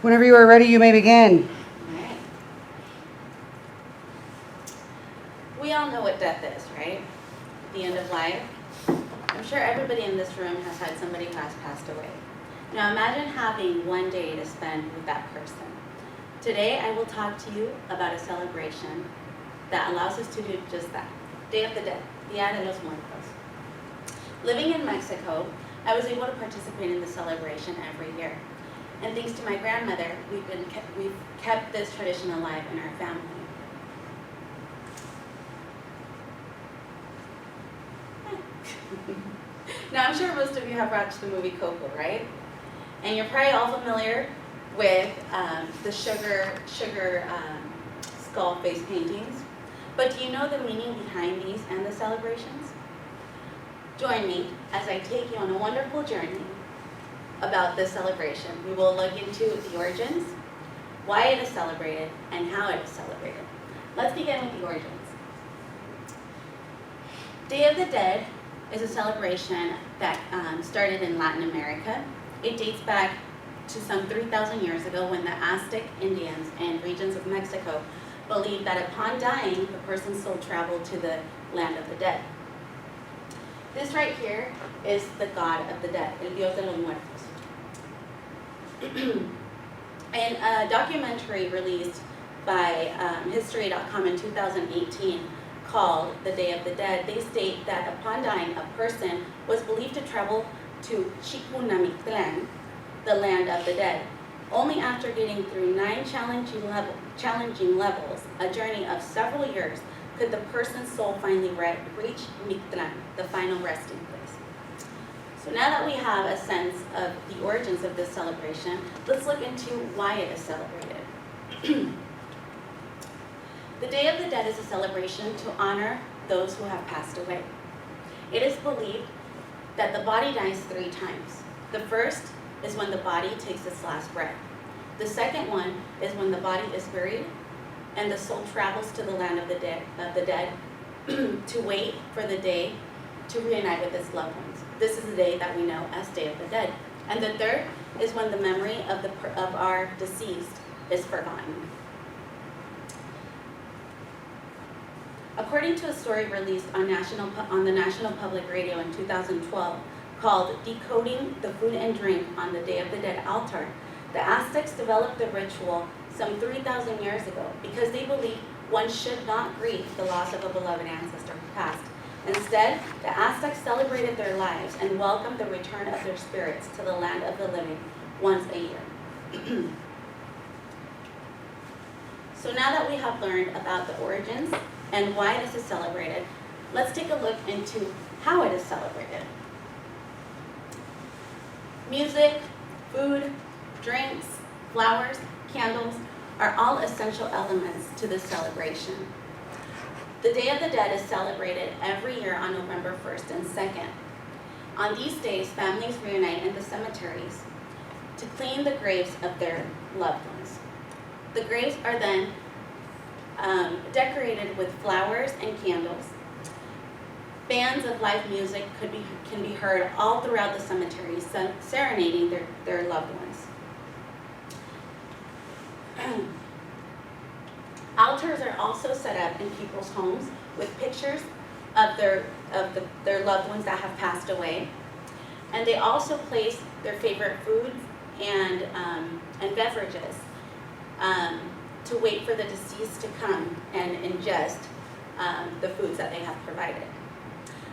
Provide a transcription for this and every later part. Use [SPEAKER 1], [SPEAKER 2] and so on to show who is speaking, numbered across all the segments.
[SPEAKER 1] Whenever you are ready, you may begin.
[SPEAKER 2] All right. We all know what death is, right? The end of life. I'm sure everybody in this room has had somebody who has passed away. Now imagine having one day to spend with that person. Today I will talk to you about a celebration that allows us to do just that. Day of the Dead, Dia de los Muertos. Living in Mexico, I was able to participate in the celebration every year. And thanks to my grandmother, we've kept this tradition alive in our family. Now I'm sure most of you have watched the movie Coco, right? And you're probably all familiar with the sugar skull face paintings. But do you know the meaning behind these and the celebrations? Join me as I take you on a wonderful journey about this celebration. We will look into the origins, why it is celebrated, and how it is celebrated. Let's begin with the origins. Day of the Dead is a celebration that started in Latin America. It dates back to some 3,000 years ago when the Aztec Indians and regions of Mexico believed that upon dying, the person's soul traveled to the land of the dead. This right here is the god of the dead, el Dios de los Muertos. In a documentary released by History.com in 2018 called The Day of the Dead, they state that upon dying, a person was believed to travel to Chikunamictlan, the land of the dead. Only after getting through 9 challenging levels, a journey of several years, could the person's soul finally reach Mictlan, the final resting place. So now that we have a sense of the origins of this celebration, let's look into why it is celebrated. The Day of the Dead is a celebration to honor those who have passed away. It is believed that the body dies 3 times. The first is when the body takes its last breath. The second one is when the body is buried and the soul travels to the land of the dead to wait for the day to reunite with its loved ones. This is the day that we know as Day of the Dead. And the third is when the memory of our deceased is forgotten. According to a story released on the National Public Radio in 2012 called Decoding the Food and Drink on the Day of the Dead altar, the Aztecs developed the ritual some 3,000 years ago because they believed one should not grieve the loss of a beloved ancestor who passed. Instead, the Aztecs celebrated their lives and welcomed the return of their spirits to the land of the living once a year. So now that we have learned about the origins and why this is celebrated, let's take a look into how it is celebrated. Music, food, drinks, flowers, candles are all essential elements to this celebration. The Day of the Dead is celebrated every year on November 1st and 2nd. On these days, families reunite in the cemeteries to clean the graves of their loved ones. The graves are then decorated with flowers and candles. Bands of live music can be heard all throughout the cemeteries, serenading their loved ones. Altars are also set up in people's homes with pictures of their loved ones that have passed away, and they also place their favorite foods and beverages to wait for the deceased to come and ingest the foods that they have provided.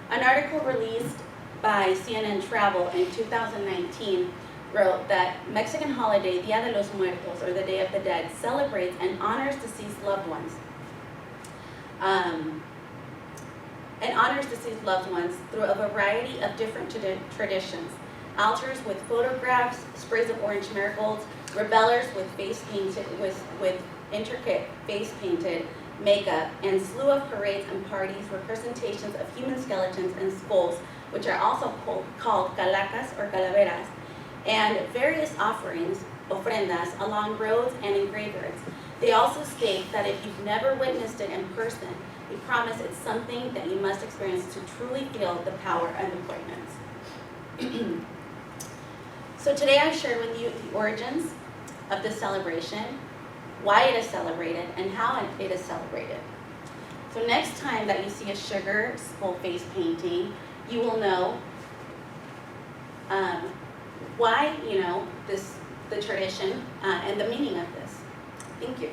[SPEAKER 2] An article released by CNN Travel in 2019 wrote that Mexican holiday Dia de los Muertos, or the Day of the Dead, celebrates and honors deceased loved ones. Through a variety of different traditions. Altars with photographs, sprays of orange marigolds, rebellers with with intricate face-painted makeup, and slew of parades and parties, representations of human skeletons and skulls, which are also called calacas or calaveras, and various offerings, ofrendas, along roads and in graveyards. They also state that if you've never witnessed it in person, we promise it's something that you must experience to truly feel the power and the poignance. So today I've shared with you the origins, of the celebration, why it is celebrated, and how it is celebrated. So next time that you see a sugar skull face painting, you will know why, the tradition and the meaning of this. Thank you.